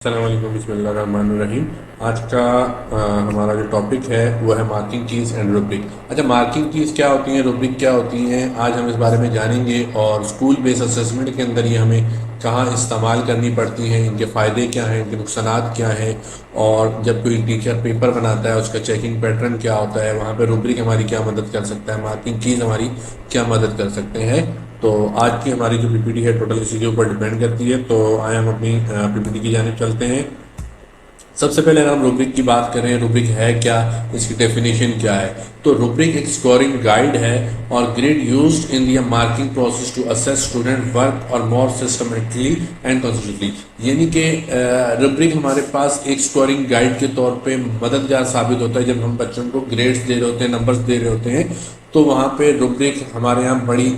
अस्सलामुअलैकुम बिस्मिल्लाहिर्रहमानिर्रहीम। आज का हमारा जो टॉपिक है वो है मार्किंग कीज़ एंड रुब्रिक। अच्छा, मार्किंग कीज़ क्या होती हैं, रुब्रिक क्या होती हैं, आज हम इस बारे में जानेंगे और स्कूल बेस्ड असेसमेंट के अंदर ये हमें कहाँ इस्तेमाल करनी पड़ती हैं, इनके फ़ायदे क्या हैं, इनके नुकसानात क्या हैं, और जब कोई टीचर पेपर बनाता है उसका चेकिंग पैटर्न क्या होता है, वहाँ पर रुब्रिक हमारी क्या मदद कर सकता है, मार्किंग कीज़ हमारी क्या मदद कर सकते हैं। तो आज की हमारी जो पीपीटी है टोटल इसी के ऊपर डिपेंड करती है। तो आए हम अपनी पीपीटी की जानिब चलते हैं। सबसे पहले अगर हम रूब्रिक की बात करें, रूब्रिक है क्या, इसकी डेफिनेशन क्या है। तो रूब्रिक एक स्कोरिंग गाइड है और grade used in the marking process to assess student work और मोर सिस्टमेटिकली एंड कंसिस्टेंटली। यानी कि रूब्रिक हमारे पास एक स्कोरिंग गाइड के तौर पे मददगार साबित होता है। जब हम बच्चों को ग्रेड्स दे रहे होते हैं, नंबर्स दे रहे होते हैं, तो वहाँ पे रूब्रिक हमारे यहाँ बड़ी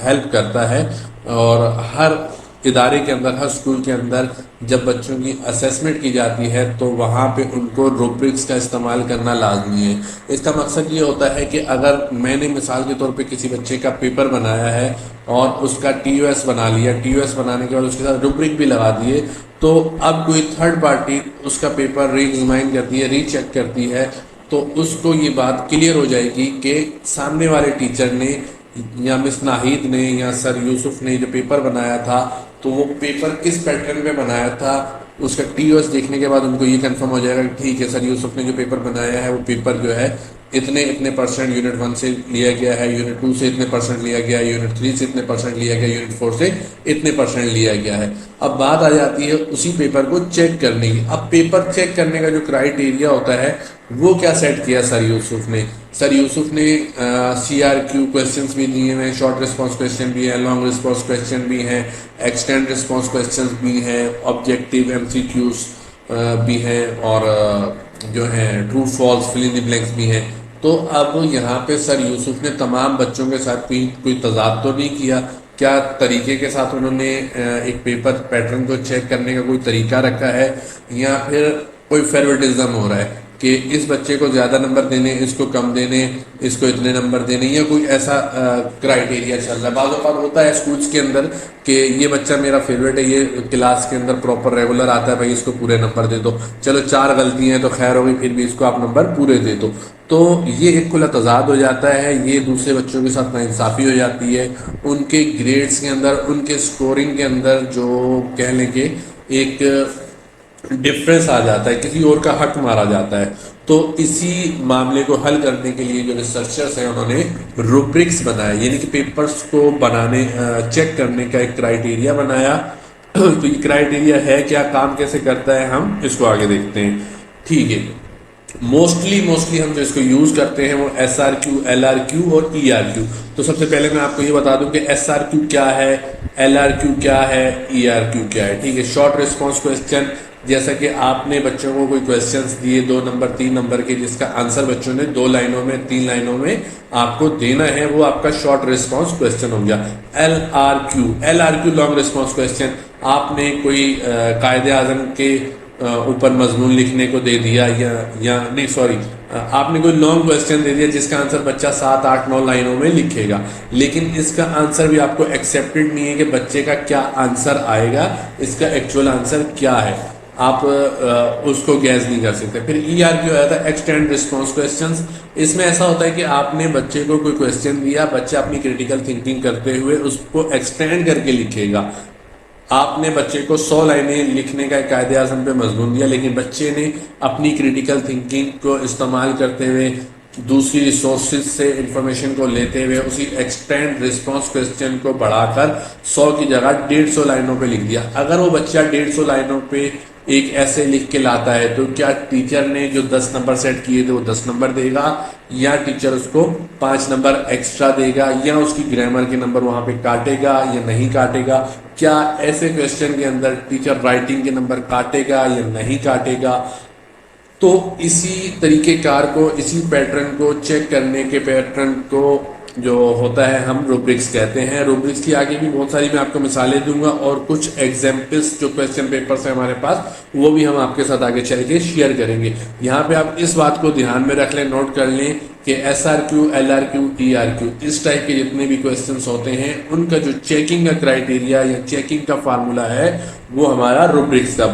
हेल्प करता है। और हर इदारे के अंदर, हर स्कूल के अंदर जब बच्चों की असेसमेंट की जाती है तो वहाँ पे उनको रूब्रिक्स का इस्तेमाल करना लाजमी है। इसका मकसद ये होता है कि अगर मैंने मिसाल के तौर पे किसी बच्चे का पेपर बनाया है और उसका टीयूएस बना लिया, टीयूएस बनाने के बाद उसके साथ रूब्रिक भी लगा दिए, तो अब कोई थर्ड पार्टी उसका पेपर रीएग्जामिन करती है, रीचेक करती है, तो उसको ये बात क्लियर हो जाएगी कि सामने वाले टीचर ने या मिस नाहिद ने या सर यूसुफ ने जो पेपर बनाया था तो वो पेपर किस पैटर्न में बनाया था। उसका टीओएस देखने के बाद उनको ये कंफर्म हो जाएगा कि ठीक है, सर यूसुफ ने जो पेपर बनाया है वो पेपर जो है इतने इतने परसेंट यूनिट 1 से लिया गया है, यूनिट 2 से इतने परसेंट लिया गया है, यूनिट 3 से इतने परसेंट लिया गया, यूनिट 4 से इतने परसेंट लिया गया है। अब बात आ जाती है उसी पेपर को चेक करने की। अब पेपर चेक करने का जो क्राइटेरिया होता है वो क्या सेट किया सर यूसुफ ने। सर यूसुफ ने CRQ क्वेश्चंस भी दिए हैं, शॉर्ट रिस्पॉन्स क्वेश्चन भी है, लॉन्ग रिस्पॉन्स क्वेश्चन भी हैं, एक्सटेंड रिस्पॉन्स क्वेश्चंस भी हैं, ऑब्जेक्टिव MCQs भी हैं, और जो है true false fill in the blanks भी हैं। तो अब यहाँ पे सर यूसुफ ने तमाम बच्चों के साथ कोई तजाद तो नहीं किया, क्या तरीके के साथ उन्होंने एक पेपर पैटर्न को चेक करने का कोई तरीका रखा है, या फिर कोई फेवरेटिज्म हो रहा है कि इस बच्चे को ज़्यादा नंबर देने, इसको कम देने, इसको इतने नंबर देने, या कोई ऐसा क्राइटेरिया चल रहा है। बाज़ औक़ात होता है स्कूल्स के अंदर कि ये बच्चा मेरा फेवरेट है, ये क्लास के अंदर प्रॉपर रेगुलर आता है, भाई इसको पूरे नंबर दे दो, चलो 4 गलतियाँ हैं तो खैर होगी, फिर भी इसको आप नंबर पूरे दे दो। तो ये एक खुला तजाद हो जाता है, ये दूसरे बच्चों के साथ नाइंसाफ़ी हो जाती है, उनके ग्रेड्स के अंदर, उनके स्कोरिंग के अंदर जो कह लें कि एक डिफरेंस आ जाता है, किसी और का हक मारा जाता है। तो इसी मामले को हल करने के लिए जो रिसर्चर्स हैं उन्होंने रूब्रिक्स बनाया, यानी कि पेपर्स को बनाने, चेक करने का एक क्राइटेरिया बनाया। तो ये क्राइटेरिया है क्या, काम कैसे करता है, हम इसको आगे देखते हैं। ठीक है, मोस्टली हम जो इसको यूज करते हैं वो SRQ, LRQ और ERQ। तो सबसे पहले मैं आपको ये बता दूं कि SRQ क्या है, LRQ क्या है, ERQ क्या है। ठीक है, शॉर्ट रिस्पॉन्स क्वेश्चन, जैसा कि आपने बच्चों को कोई क्वेश्चंस दिए 2 नंबर 3 नंबर के, जिसका आंसर बच्चों ने 2 लाइनों में, 3 लाइनों में आपको देना है, वो आपका शॉर्ट रिस्पॉन्स क्वेश्चन हो गया। LRQ लॉन्ग रिस्पॉन्स क्वेश्चन, आपने कोई कायदे आज़म के ऊपर मजमून लिखने को दे दिया, या नहीं सॉरी, आपने कोई लॉन्ग क्वेश्चन दे दिया जिसका आंसर बच्चा 7, 8, 9 लाइनों में लिखेगा, लेकिन इसका आंसर भी आपको एक्सेप्टेड नहीं है कि बच्चे का क्या आंसर आएगा, इसका एक्चुअल आंसर क्या है, आप उसको गैस नहीं कर सकते। फिर ERQ आया था, एक्सटेंड रिस्पॉन्स क्वेश्चंस। इसमें ऐसा होता है कि आपने बच्चे को कोई क्वेश्चन दिया, बच्चा अपनी क्रिटिकल थिंकिंग करते हुए उसको एक्सटेंड करके लिखेगा। आपने बच्चे को 100 लाइनें लिखने का कायदे आज़म पे मजमून दिया, लेकिन बच्चे ने अपनी क्रिटिकल थिंकिंग को इस्तेमाल करते हुए, दूसरी रिसोर्सेज से इंफॉर्मेशन को लेते हुए उसी एक्सटेंड रिस्पॉन्स क्वेश्चन को बढ़ाकर 100 की जगह 150 लाइनों पे लिख दिया। अगर वो बच्चा 150 लाइनों पे एक ऐसे लिख के लाता है तो क्या टीचर ने जो 10 नंबर सेट किए थे वो 10 नंबर देगा, या टीचर उसको 5 नंबर एक्स्ट्रा देगा, या उसकी ग्रामर के नंबर वहां पे काटेगा या नहीं काटेगा? क्या ऐसे क्वेश्चन के अंदर टीचर राइटिंग के नंबर काटेगा या नहीं काटेगा? तो इसी तरीक़ेकार को, इसी पैटर्न को चेक करने के पैटर्न को जो होता है हम रूब्रिक्स कहते हैं। रूब्रिक्स की आगे भी बहुत सारी मैं आपको मिसालें दूंगा और कुछ एग्जाम्पल्स जो क्वेश्चन पेपर्स हैं हमारे पास वो भी हम आपके साथ आगे चल के शेयर करेंगे। यहाँ पे आप इस बात को ध्यान में रख लें, नोट कर लें कि SRQ, LRQ, ERQ इस टाइप के जितने भी क्वेश्चंस होते हैं उनका जो चेकिंग का क्राइटेरिया या चेकिंग का फार्मूला है वो हमारा रूब्रिक्स का